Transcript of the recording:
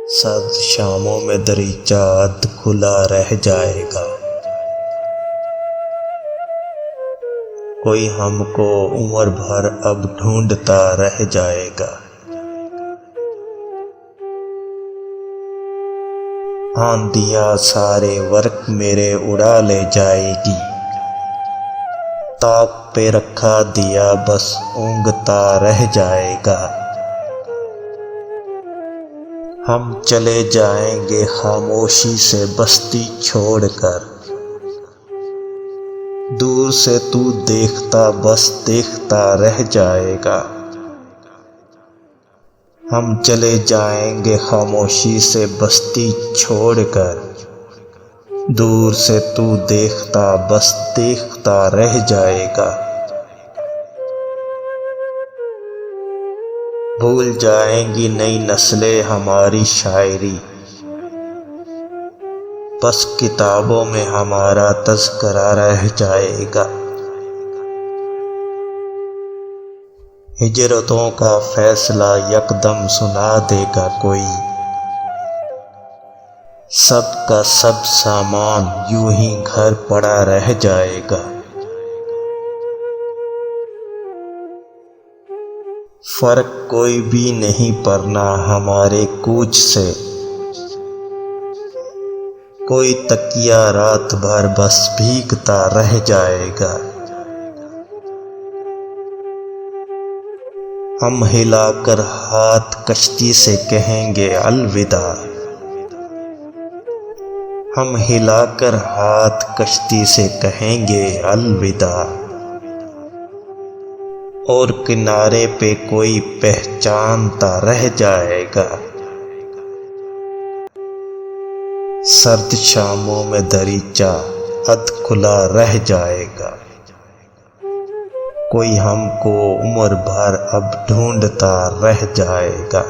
सर्द शामों में दरीचा अध खुला रह जाएगा। कोई हमको उम्र भर अब ढूंढता रह जाएगा। आंधियां सारे वर्क मेरे उड़ा ले जाएगी। ताक पे रखा दिया बस ऊँघता रह जाएगा। हम चले जाएंगे खामोशी से बस्ती छोड़कर। दूर से तू देखता बस देखता रह जाएगा। हम चले जाएंगे खामोशी से बस्ती छोड़कर। दूर से तू देखता बस देखता रह जाएगा। भूल जाएंगी नई नस्लें हमारी शायरी। बस किताबों में हमारा तज़किरा रह जाएगा। हिजरतों का फैसला यकदम सुना देगा कोई। सब का सब सामान यूं ही घर पड़ा रह जाएगा। फर्क कोई भी नहीं पड़ना हमारे कूच से। कोई तकिया रात भर बस भीगता रह जाएगा। हम हिलाकर हाथ कश्ती से कहेंगे अलविदा। हम हिलाकर हाथ कश्ती से कहेंगे अलविदा। और किनारे पे कोई पहचानता रह जाएगा। सर्द शामों में दरीचा अध खुला रह जाएगा। कोई हमको उम्र भर अब ढूंढता रह जाएगा।